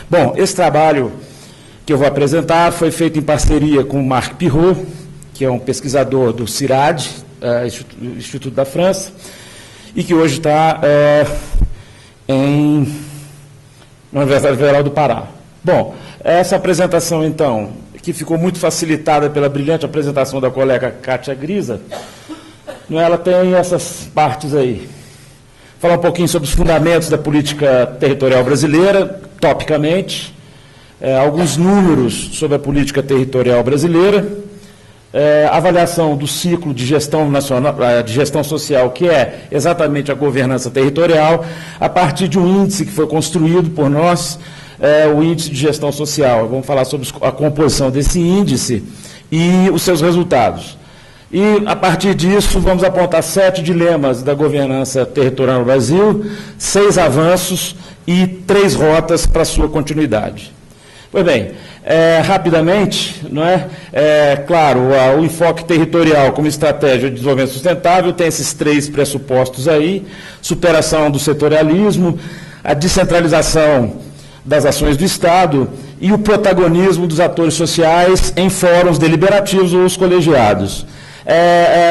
Bom, esse trabalho que eu vou apresentar foi feito em parceria com o Marc Pirot, que é um pesquisador do CIRAD, Instituto da França, e que hoje está na Universidade Federal do Pará. Bom, essa apresentação, então, que ficou muito facilitada pela brilhante apresentação da colega Kátia Grisa, ela tem essas partes aí. Falar um pouquinho sobre os fundamentos da política territorial brasileira, topicamente, alguns números sobre a política territorial brasileira, avaliação do ciclo de gestão nacional, de gestão social, que é exatamente a governança territorial, a partir de um índice que foi construído por nós, o índice de gestão social. Vamos falar sobre a composição desse índice e os seus resultados. E, a partir disso, vamos apontar 7 dilemas da governança territorial no Brasil, 6 avanços e 3 rotas para sua continuidade. Pois bem, rapidamente, claro, o enfoque territorial como estratégia de desenvolvimento sustentável tem esses 3 pressupostos aí: superação do setorialismo, a descentralização das ações do Estado e o protagonismo dos atores sociais em fóruns deliberativos ou os colegiados.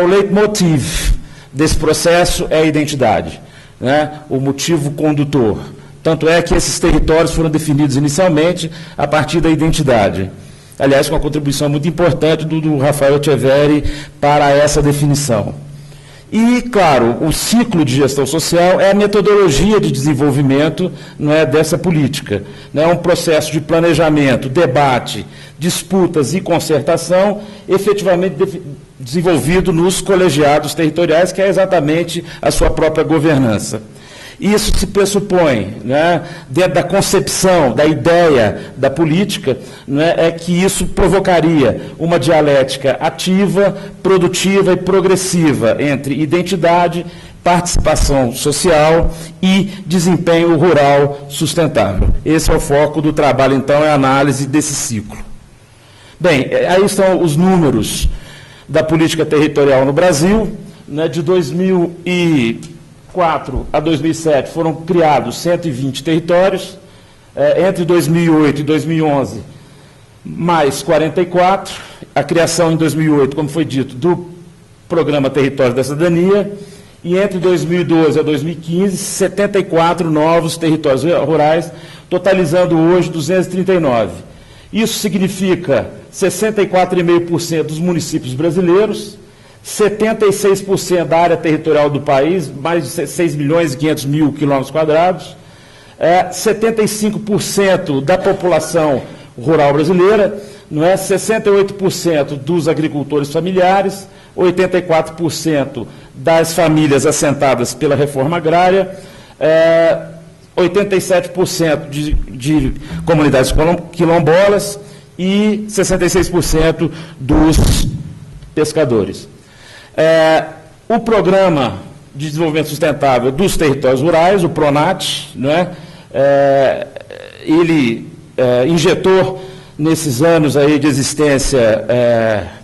O leitmotiv desse processo é a identidade, o motivo condutor. Tanto é que esses territórios foram definidos inicialmente a partir da identidade. Aliás, com uma contribuição muito importante do Rafael Echeverri para essa definição. E, claro, o ciclo de gestão social é a metodologia de desenvolvimento dessa política. É um processo de planejamento, debate, disputas e concertação efetivamente desenvolvido nos colegiados territoriais, que é exatamente a sua própria governança. Isso se pressupõe, dentro da concepção, da ideia da política, é que isso provocaria uma dialética ativa, produtiva e progressiva entre identidade, participação social e desempenho rural sustentável. Esse é o foco do trabalho, então, é a análise desse ciclo. Bem, aí estão os números da política territorial no Brasil. De 2004 a 2007 foram criados 120 territórios, entre 2008 e 2011, mais 44, a criação em 2008, como foi dito, do Programa Território da Cidadania, e entre 2012 a 2015, 74 novos territórios rurais, totalizando hoje 239. Isso significa 64,5% dos municípios brasileiros, 76% da área territorial do país, mais de 6 milhões e 500 mil quilômetros quadrados, 75% da população rural brasileira, 68% dos agricultores familiares, 84% das famílias assentadas pela reforma agrária, 87% de comunidades quilombolas e 66% dos pescadores. O Programa de Desenvolvimento Sustentável dos Territórios Rurais, o PRONAT, ele injetou, nesses anos aí de existência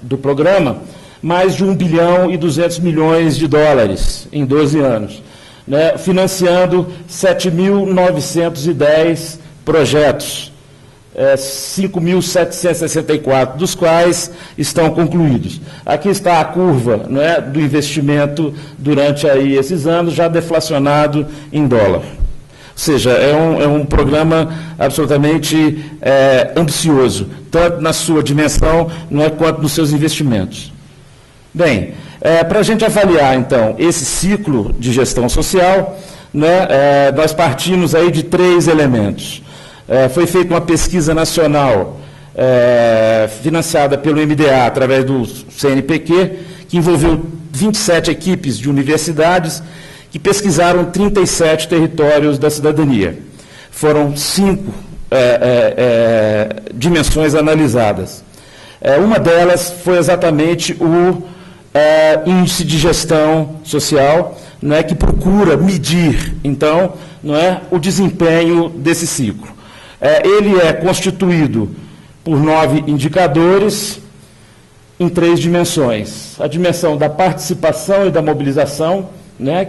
do programa, mais de 1 bilhão e 200 milhões de dólares em 12 anos, financiando 7.910 projetos, 5.764 dos quais estão concluídos. Aqui está a curva do investimento durante aí esses anos, já deflacionado em dólar. Ou seja, é um programa absolutamente ambicioso, tanto na sua dimensão quanto nos seus investimentos. Bem, para a gente avaliar, então, esse ciclo de gestão social, nós partimos aí de 3 elementos. Foi feita uma pesquisa nacional financiada pelo MDA, através do CNPq, que envolveu 27 equipes de universidades que pesquisaram 37 territórios da cidadania. Foram 5 dimensões analisadas. Uma delas foi exatamente o índice de gestão social, que procura medir, então, o desempenho desse ciclo. Ele é constituído por 9 indicadores em 3 dimensões. A dimensão da participação e da mobilização,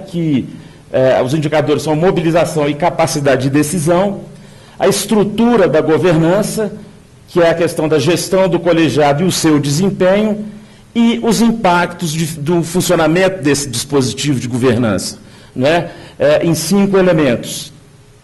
que os indicadores são mobilização e capacidade de decisão. a estrutura da governança, que é a questão da gestão do colegiado e o seu desempenho, e os impactos do funcionamento desse dispositivo de governança, né, em 5 elementos,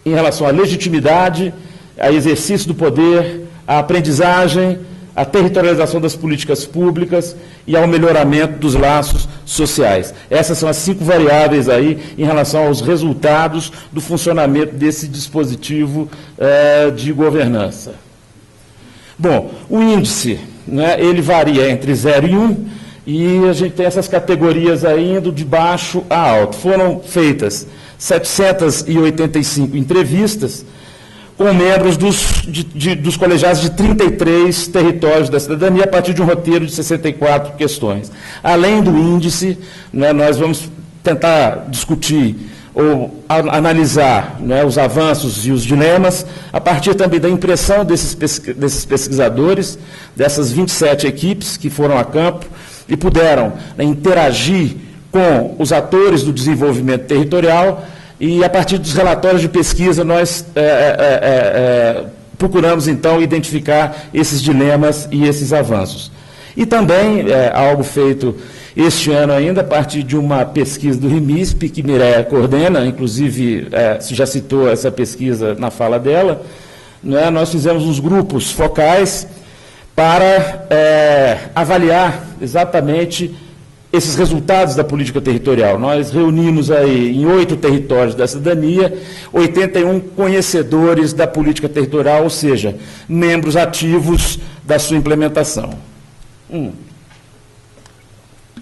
em relação à legitimidade, ao exercício do poder, à aprendizagem, à territorialização das políticas públicas e ao melhoramento dos laços sociais. Essas são as 5 variáveis aí em relação aos resultados do funcionamento desse dispositivo de governança. Bom, o índice, né, ele varia entre 0 e 1, e a gente tem essas categorias aí indo de baixo a alto. Foram feitas 785 entrevistas com membros dos colegiados de 33 territórios da cidadania, a partir de um roteiro de 64 questões. Além do índice, né, nós vamos tentar discutir ou analisar, né, os avanços e os dilemas, a partir também da impressão desses pesquisadores, dessas 27 equipes que foram a campo e puderam, né, interagir com os atores do desenvolvimento territorial. E, a partir dos relatórios de pesquisa, nós procuramos, então, identificar esses dilemas e esses avanços. E também, algo feito este ano ainda, a partir de uma pesquisa do RIMISP, que Mireia coordena, inclusive, já citou essa pesquisa na fala dela, né, nós fizemos uns grupos focais para avaliar exatamente esses resultados da política territorial. Nós reunimos aí em 8 territórios da cidadania, 81 conhecedores da política territorial, ou seja, membros ativos da sua implementação.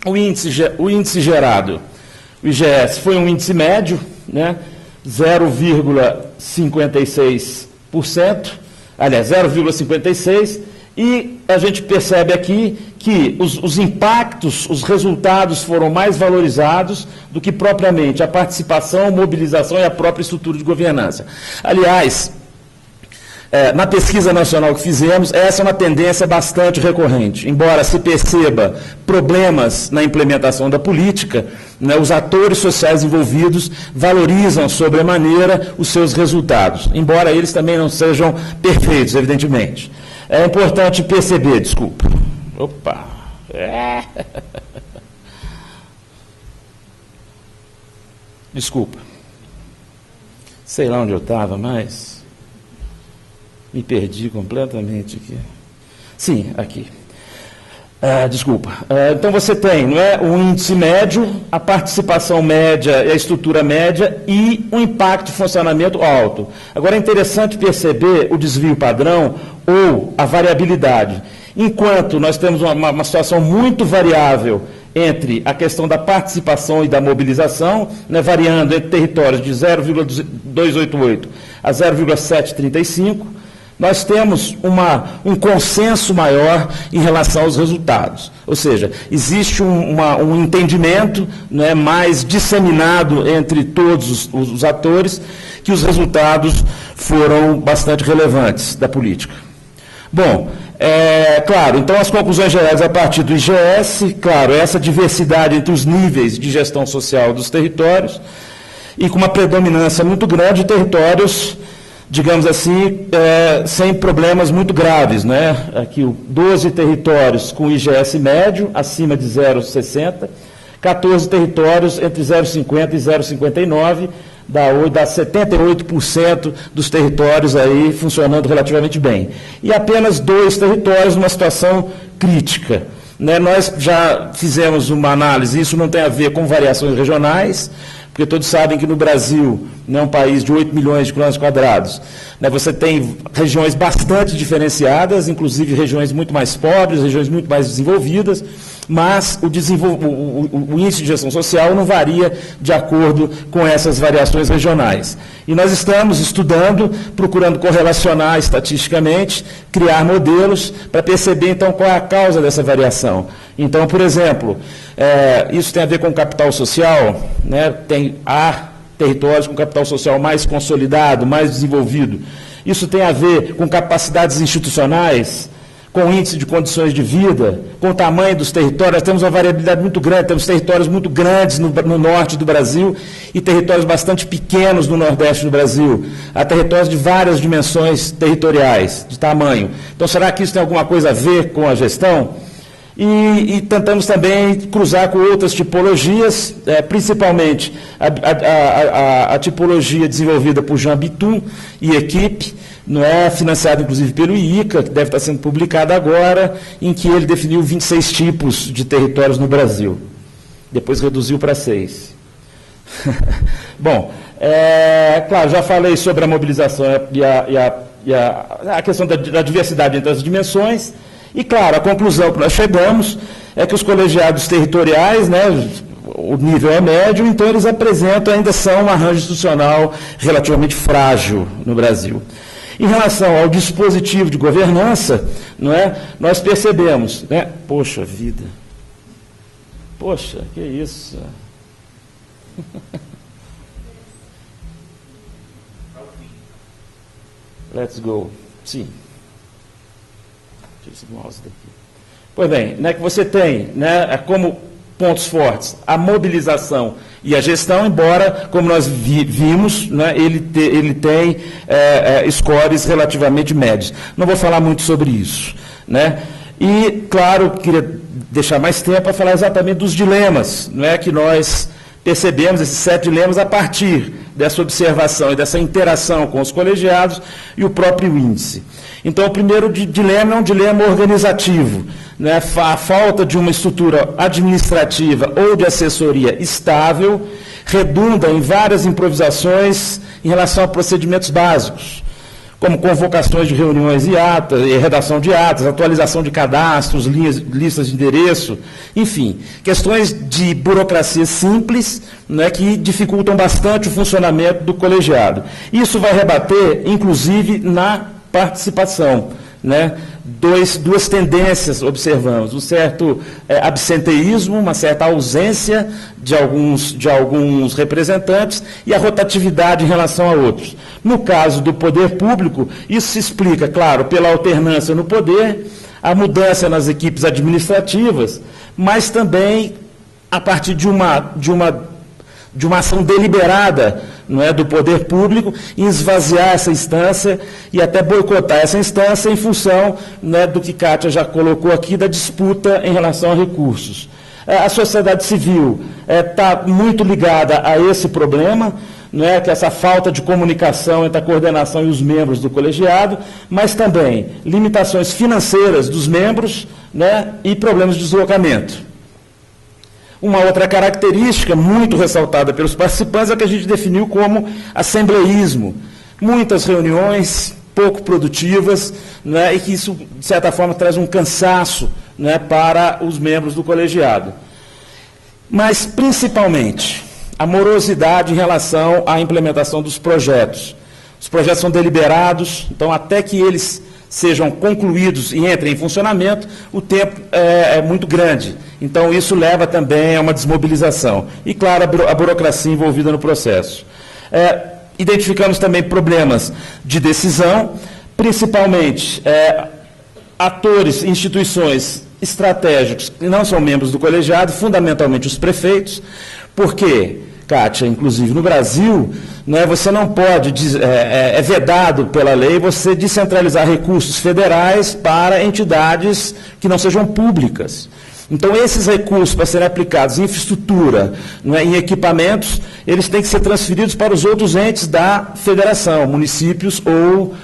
O índice gerado, o IGS, foi um índice médio, né, 0,56%, aliás, 0,56%, e a gente percebe aqui que os impactos, os resultados foram mais valorizados do que propriamente a participação, a mobilização e a própria estrutura de governança. Aliás, na pesquisa nacional que fizemos, essa é uma tendência bastante recorrente. Embora se perceba problemas na implementação da política, né, os atores sociais envolvidos valorizam sobremaneira os seus resultados, embora eles também não sejam perfeitos, evidentemente. É importante perceber, desculpa. Opa! Desculpa. Sei lá onde eu estava, mas me perdi completamente aqui. Sim, aqui. Desculpa. Então você tem, não é, o índice médio, a participação média e a estrutura média e o impacto de funcionamento alto. Agora é interessante perceber o desvio padrão ou a variabilidade. Enquanto nós temos uma situação muito variável entre a questão da participação e da mobilização, né, variando entre territórios de 0,288 a 0,735, nós temos um consenso maior em relação aos resultados. Ou seja, existe um entendimento, né, mais disseminado entre todos os atores que os resultados foram bastante relevantes da política. Bom, claro, então as conclusões gerais a partir do IGS, claro, essa diversidade entre os níveis de gestão social dos territórios e com uma predominância muito grande de territórios, digamos assim, sem problemas muito graves, né? Aqui 12 territórios com IGS médio, acima de 0,60, 14 territórios entre 0,50 e 0,59, dá 78% dos territórios aí funcionando relativamente bem. E apenas 2 territórios numa situação crítica, né? Nós já fizemos uma análise, isso não tem a ver com variações regionais, porque todos sabem que no Brasil, né, um país de 8 milhões de quilômetros quadrados, né, você tem regiões bastante diferenciadas, inclusive regiões muito mais pobres, regiões muito mais desenvolvidas, mas o índice de gestão social não varia de acordo com essas variações regionais. E nós estamos estudando, procurando correlacionar estatisticamente, criar modelos para perceber, então, qual é a causa dessa variação. Então, por exemplo, isso tem a ver com capital social, né? Há territórios com capital social mais consolidado, mais desenvolvido. Isso tem a ver com capacidades institucionais, com índice de condições de vida, com o tamanho dos territórios. Nós temos uma variabilidade muito grande, temos territórios muito grandes no norte do Brasil e territórios bastante pequenos no nordeste do Brasil. Há territórios de várias dimensões territoriais, de tamanho. Então, será que isso tem alguma coisa a ver com a gestão? E tentamos também cruzar com outras tipologias, principalmente a tipologia desenvolvida por Jean Bitum e equipe, não é, financiado inclusive pelo IICA, que deve estar sendo publicado agora, em que ele definiu 26 tipos de territórios no Brasil. Depois reduziu para 6. Bom, claro, já falei sobre a mobilização e a questão da diversidade entre as dimensões. E, claro, a conclusão que nós chegamos é que os colegiados territoriais, né, o nível é médio, então eles ainda são um arranjo institucional relativamente frágil no Brasil. Em relação ao dispositivo de governança, não é, nós percebemos, né, poxa vida, poxa, que isso? Let's go. Sim. Tira esse mouse daqui. Pois bem, né, que você tem, né, como pontos fortes a mobilização e a gestão, embora, como nós vimos, né, ele tem scores relativamente médios. Não vou falar muito sobre isso, né? E, claro, queria deixar mais tempo para falar exatamente dos dilemas, não é, que nós percebemos, esses 7 dilemas, a partir dessa observação e dessa interação com os colegiados e o próprio índice. Então, o primeiro dilema é um dilema organizativo, né? A falta de uma estrutura administrativa ou de assessoria estável redunda em várias improvisações em relação a procedimentos básicos, como convocações de reuniões e atas, e redação de atas, atualização de cadastros, listas de endereço, enfim, questões de burocracia simples, né, que dificultam bastante o funcionamento do colegiado. Isso vai rebater, inclusive, na participação, né? Duas tendências observamos, um certo absenteísmo, uma certa ausência de alguns representantes e a rotatividade em relação a outros. No caso do poder público, isso se explica, claro, pela alternância no poder, a mudança nas equipes administrativas, mas também a partir de uma ação deliberada, não é, do poder público em esvaziar essa instância e até boicotar essa instância em função, né, do que Kátia já colocou aqui, da disputa em relação a recursos. A sociedade civil está muito ligada a esse problema, não é, que essa falta de comunicação entre a coordenação e os membros do colegiado, mas também limitações financeiras dos membros, né, e problemas de deslocamento. Uma outra característica muito ressaltada pelos participantes é o que a gente definiu como assembleísmo. Muitas reuniões pouco produtivas, né, e que isso, de certa forma, traz um cansaço, né, para os membros do colegiado. Mas, principalmente, a morosidade em relação à implementação dos projetos. Os projetos são deliberados, então, até que eles sejam concluídos e entrem em funcionamento, o tempo é muito grande. Então, isso leva também a uma desmobilização. E, claro, a burocracia envolvida no processo. Identificamos também problemas de decisão, principalmente atores, instituições estratégicos que não são membros do colegiado, fundamentalmente os prefeitos, porque, Kátia, inclusive no Brasil, né, você não pode, é vedado pela lei você descentralizar recursos federais para entidades que não sejam públicas. Então, esses recursos, para serem aplicados em infraestrutura, né, em equipamentos, eles têm que ser transferidos para os outros entes da federação, municípios ou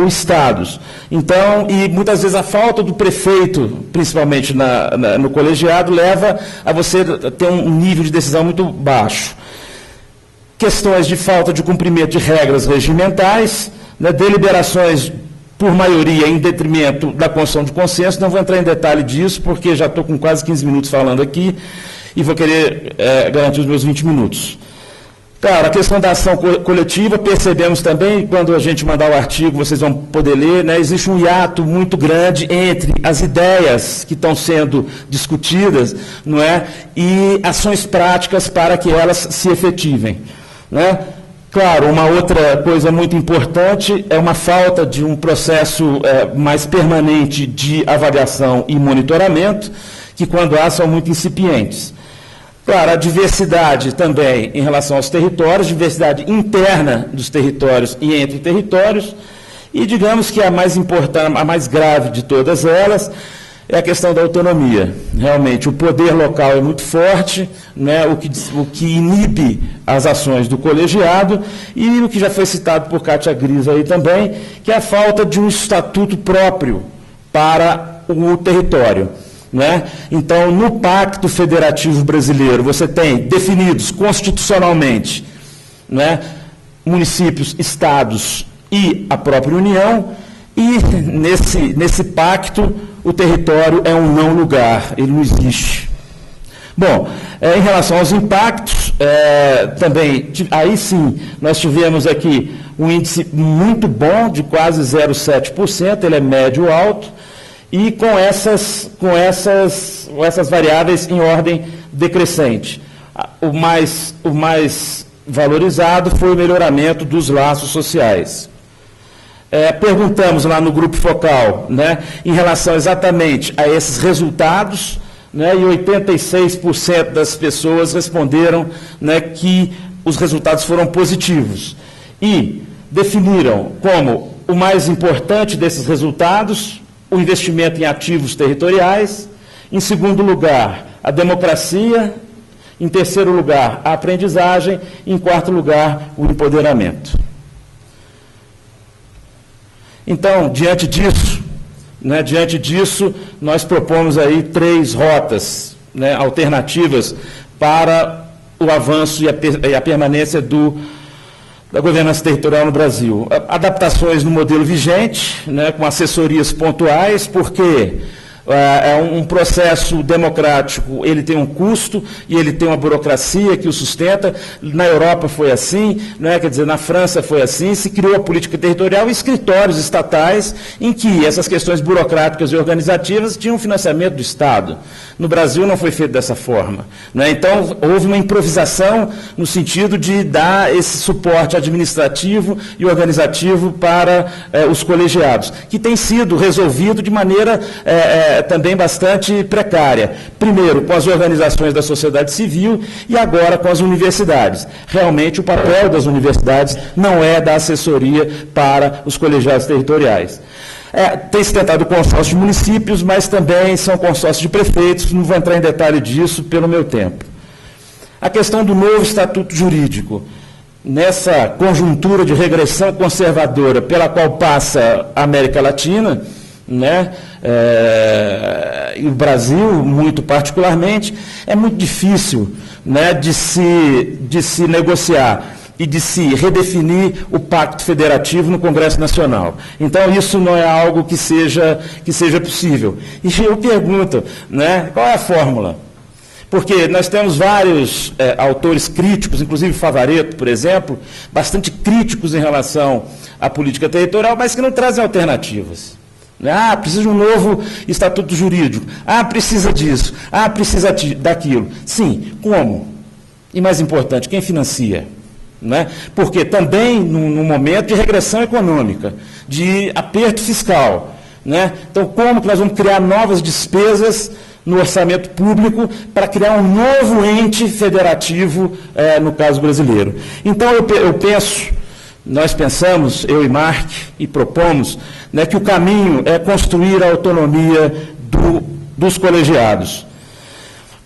estados. Então, e muitas vezes a falta do prefeito, principalmente no colegiado, leva a você ter um nível de decisão muito baixo. Questões de falta de cumprimento de regras regimentais, né, deliberações por maioria em detrimento da construção de consenso. Não vou entrar em detalhe disso, porque já estou com quase 15 minutos falando aqui e vou querer garantir os meus 20 minutos. Claro, a questão da ação coletiva, percebemos também, quando a gente mandar o artigo, vocês vão poder ler, né, existe um hiato muito grande entre as ideias que estão sendo discutidas, não é, e ações práticas para que elas se efetivem, né? Claro, uma outra coisa muito importante é uma falta de um processo mais permanente de avaliação e monitoramento, que quando há são muito incipientes. Claro, a diversidade também em relação aos territórios, diversidade interna dos territórios e entre territórios, e digamos que a mais importante, a mais grave de todas elas, é a questão da autonomia. Realmente, o poder local é muito forte, né, o que inibe as ações do colegiado, e o que já foi citado por Kátia Grisa aí também, que é a falta de um estatuto próprio para o território. Né? Então, no Pacto Federativo Brasileiro, você tem definidos constitucionalmente, né, municípios, estados e a própria União, e nesse pacto o território é um não lugar, ele não existe. Bom, em relação aos impactos, também, aí sim, nós tivemos aqui um índice muito bom, de quase 0,7%, ele é médio-alto, e com essas variáveis em ordem decrescente. O mais valorizado foi o melhoramento dos laços sociais. Perguntamos lá no grupo focal, né, em relação exatamente a esses resultados, né, e 86% das pessoas responderam, né, que os resultados foram positivos. E definiram como o mais importante desses resultados o investimento em ativos territoriais, em segundo lugar, a democracia, em terceiro lugar, a aprendizagem, e em quarto lugar, o empoderamento. Então, diante disso, nós propomos aí 3 rotas, né, alternativas para o avanço e a permanência da governança territorial no Brasil. Adaptações no modelo vigente, né, com assessorias pontuais, porque um processo democrático, ele tem um custo e ele tem uma burocracia que o sustenta. Na Europa foi assim, né, quer dizer, na França foi assim, se criou a política territorial e escritórios estatais em que essas questões burocráticas e organizativas tinham financiamento do Estado. No Brasil não foi feito dessa forma, né? Então, houve uma improvisação no sentido de dar esse suporte administrativo e organizativo para os colegiados, que tem sido resolvido de maneira também bastante precária. Primeiro, com as organizações da sociedade civil e agora com as universidades. Realmente, o papel das universidades não é da assessoria para os colegiados territoriais. Tem-se tentado consórcio de municípios, mas também são consórcios de prefeitos, não vou entrar em detalhe disso pelo meu tempo. A questão do novo estatuto jurídico, nessa conjuntura de regressão conservadora pela qual passa a América Latina, né, e o Brasil, muito particularmente, é muito difícil, né, de se negociar e de se redefinir o Pacto Federativo no Congresso Nacional. Então, isso não é algo que seja possível. E eu pergunto, né, qual é a fórmula? Porque nós temos vários autores críticos, inclusive Favaretto, por exemplo, bastante críticos em relação à política territorial, mas que não trazem alternativas. Precisa de um novo estatuto jurídico. Precisa disso. Precisa daquilo. Sim, como? E mais importante, quem financia? Né? Porque também num momento de regressão econômica, de aperto fiscal. Né? Então, como que nós vamos criar novas despesas no orçamento público para criar um novo ente federativo, no caso brasileiro? Então, eu penso, nós pensamos, eu e Mark, e propomos, né, que o caminho é construir a autonomia dos colegiados.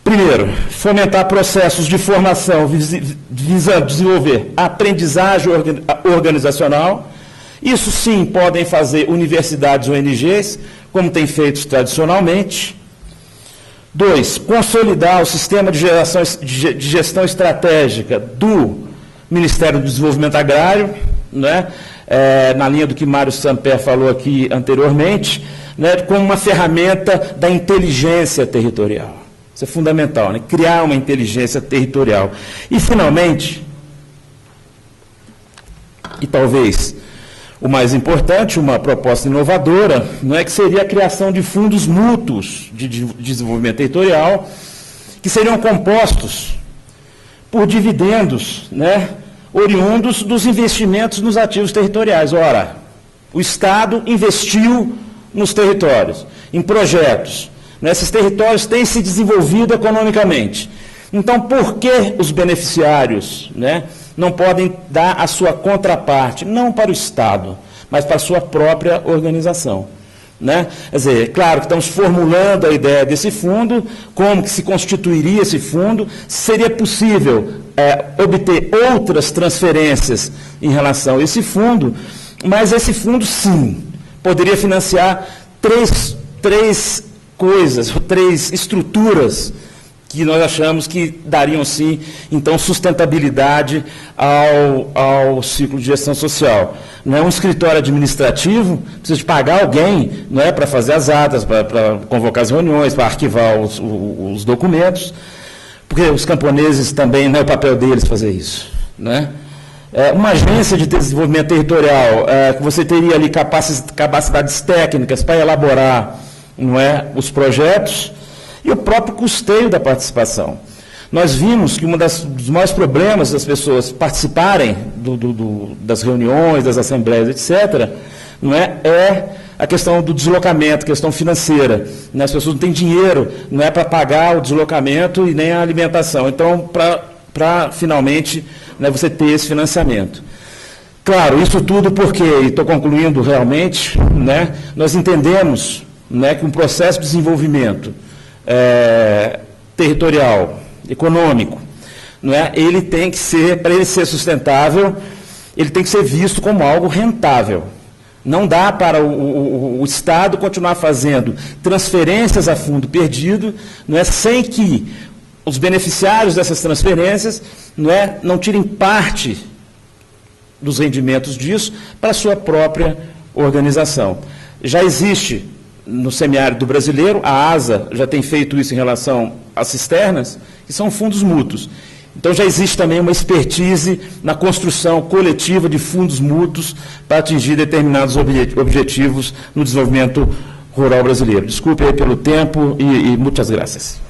Primeiro, fomentar processos de formação visando desenvolver a aprendizagem organizacional. Isso sim podem fazer universidades ou ONGs, como tem feito tradicionalmente. 2, consolidar o sistema de gestão estratégica do Ministério do Desenvolvimento Agrário, né, na linha do que Mário Samper falou aqui anteriormente, né, como uma ferramenta da inteligência territorial. Isso é fundamental, né? Criar uma inteligência territorial. E, finalmente, e talvez o mais importante, uma proposta inovadora, não é, que seria a criação de fundos mútuos de desenvolvimento territorial, que seriam compostos por dividendos, né, oriundos dos investimentos nos ativos territoriais. Ora, o Estado investiu nos territórios, em projetos. Esses territórios têm se desenvolvido economicamente. Então, por que os beneficiários, não podem dar a sua contraparte, não para o Estado, mas para a sua própria organização? Quer dizer, claro que estamos formulando a ideia desse fundo, como que se constituiria esse fundo, seria possível obter outras transferências em relação a esse fundo, mas esse fundo, sim, poderia financiar três coisas, três estruturas que nós achamos que dariam, sim, então, sustentabilidade ao ciclo de gestão social. Não é um escritório administrativo, precisa de pagar alguém, para fazer as atas, para convocar as reuniões, para arquivar os documentos, porque os camponeses também, não é o papel deles fazer isso. Uma agência de desenvolvimento territorial, que você teria ali capacidades técnicas para elaborar os projetos, e o próprio custeio da participação. Nós vimos que um dos maiores problemas das pessoas participarem das reuniões, das assembleias, etc., é a questão do deslocamento, a questão financeira. As pessoas não têm dinheiro, para pagar o deslocamento e nem a alimentação. Então, para finalmente você ter esse financiamento. Claro, isso tudo porque, e estou concluindo realmente, nós entendemos que um processo de desenvolvimento territorial, econômico, ele tem que ser, para ele ser sustentável, ele tem que ser visto como algo rentável. Não dá para o Estado continuar fazendo transferências a fundo perdido, sem que os beneficiários dessas transferências não tirem parte dos rendimentos disso para a sua própria organização. Já existe no semiárido brasileiro, a ASA já tem feito isso em relação às cisternas, que são fundos mútuos. Então já existe também uma expertise na construção coletiva de fundos mútuos para atingir determinados objetivos no desenvolvimento rural brasileiro. Desculpe aí pelo tempo e muitas graças.